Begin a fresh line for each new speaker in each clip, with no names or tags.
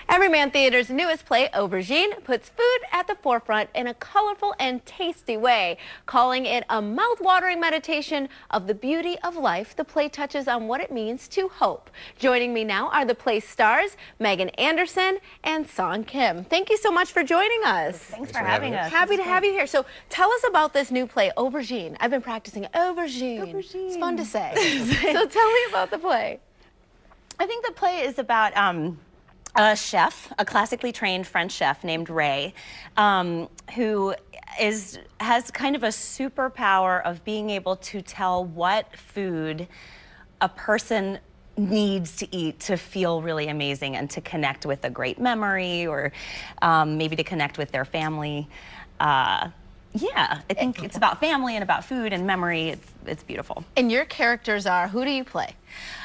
Everyman Theatre's newest play, Aubergine, puts food at the forefront in a colorful and tasty way. Calling it a mouth-watering meditation of the beauty of life, the play touches on what it means to hope. Joining me now are the play stars, Megan Anderson and Song Kim. Thank you so much for joining us.
Thanks for having us.
Happy to have you here. So tell us about this new play, Aubergine. I've been practicing Aubergine. It's fun to say. So tell me about the play.
I think the play is about a chef, a classically trained French chef named Ray, who has kind of a superpower of being able to tell what food a person needs to eat to feel really amazing and to connect with a great memory, or maybe to connect with their family. Yeah, I think it's about family and about food and memory. It's beautiful.
And your characters are, who do you play?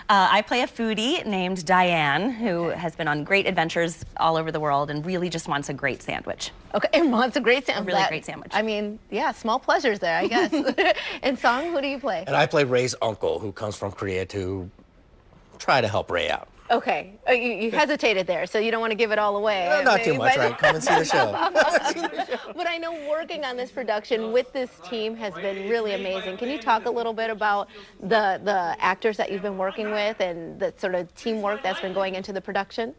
I play a foodie named Diane, who has been on great adventures all over the world and really just wants a great sandwich.
Okay, and wants a great sandwich.
A really great sandwich.
I mean, yeah, small pleasures there, I guess. And Song, who do you play?
And I play Ray's uncle, who comes from Korea to try to help Ray out.
Okay, you hesitated there, so you don't want to give it all away.
Not too much, right? Come and see the show.
But I know working on this production with this team has been really amazing. Can you talk a little bit about the actors that you've been working with and the sort of teamwork that's been going into the production?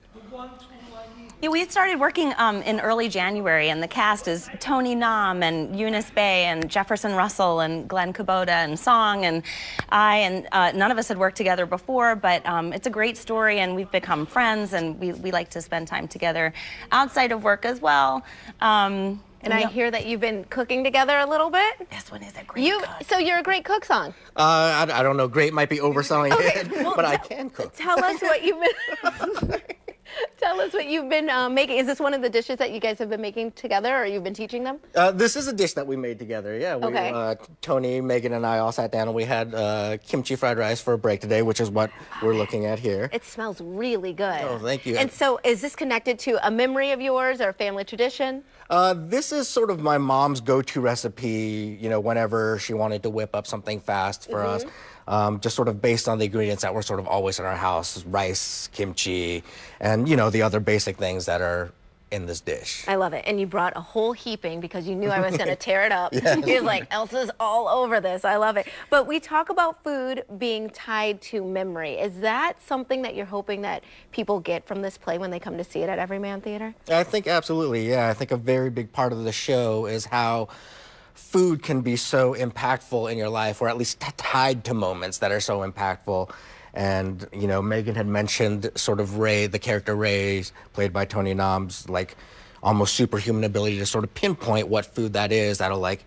Yeah, we started working in early January, and the cast is Tony Nam and Eunice Bay and Jefferson Russell and Glenn Kubota and Song and I, and none of us had worked together before, but it's a great story, and we've become friends, and we like to spend time together outside of work as well. And
I hear that you've been cooking together a little bit.
This one is a great cook.
So you're a great cook, Song?
I don't know, great might be overselling it,
well,
but I can cook.
Tell us what you've been... Tell us what you've been making. Is this one of the dishes that you guys have been making together, or you've been teaching them?
This is a dish that we made together, yeah.
Okay.
Tony, Megan, and I all sat down and we had kimchi fried rice for a break today, which is what we're looking at here.
It smells really good.
Oh, thank you.
And so is this connected to a memory of yours or a family tradition?
This is sort of my mom's go-to recipe, you know, whenever she wanted to whip up something fast for us. Just sort of based on the ingredients that were sort of always in our house, rice, kimchi, and, you know, the other basic things that are in this dish.
I love it. And you brought a whole heaping because you knew I was going to tear it up.
Yes.
You're like, Elsa's all over this. I love it. But we talk about food being tied to memory. Is that something that you're hoping that people get from this play when they come to see it at Everyman Theatre?
I think absolutely, yeah. I think a very big part of the show is how food can be so impactful in your life, or at least tied to moments that are so impactful. And, you know, Megan had mentioned sort of Ray, the character Ray, played by Tony Nam's, like, almost superhuman ability to sort of pinpoint what food that is that'll, like,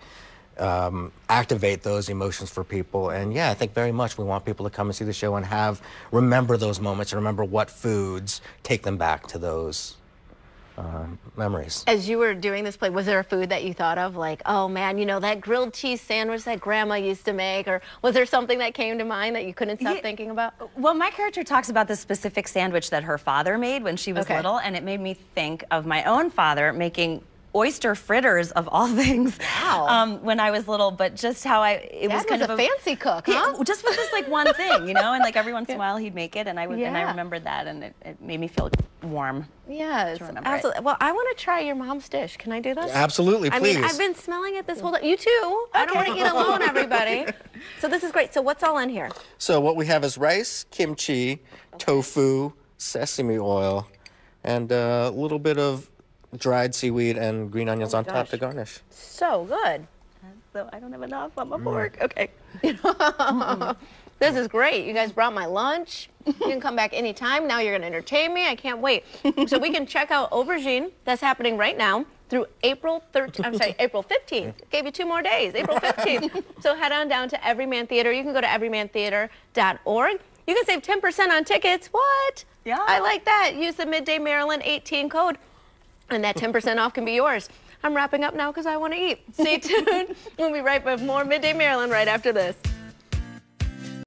activate those emotions for people. And, yeah, I think very much we want people to come and see the show and remember those moments and remember what foods take them back to those memories.
As you were doing this play, was there a food that you thought of, like, oh man, you know, that grilled cheese sandwich that Grandma used to make, or was there something that came to mind that you couldn't stop thinking about?
Well, my character talks about this specific sandwich that her father made when she was little, and it made me think of my own father making oyster fritters, of all things.
Wow.
When I was little, but just how it was kind of
a fancy cook, huh?
Yeah, just with this like one thing, you know, and like every once in a while he'd make it, and I remembered that, and it made me feel warm.
Yes, absolutely. Well, I want to try your mom's dish. Can I do this?
Absolutely, please.
I mean, I've been smelling it this whole time. You too. I don't want to eat alone, everybody. So this is great. So what's all in here?
So what we have is rice, kimchi, tofu, sesame oil, and a little bit of dried seaweed and green onions on top to garnish.
So good.
So I don't have enough on my fork. Okay.
This is great. You guys brought my lunch. You can come back anytime. Now you're going to entertain me. I can't wait. So we can check out Aubergine. That's happening right now through April 15th. Gave you 2 more days. April 15th. So head on down to Everyman Theatre. You can go to everymantheatre.org. You can save 10% on tickets. What?
Yeah.
I like that. Use the Midday Maryland 18 code, and that 10% off can be yours. I'm wrapping up now because I want to eat. Stay tuned. We'll be right back with more Midday Maryland right after this.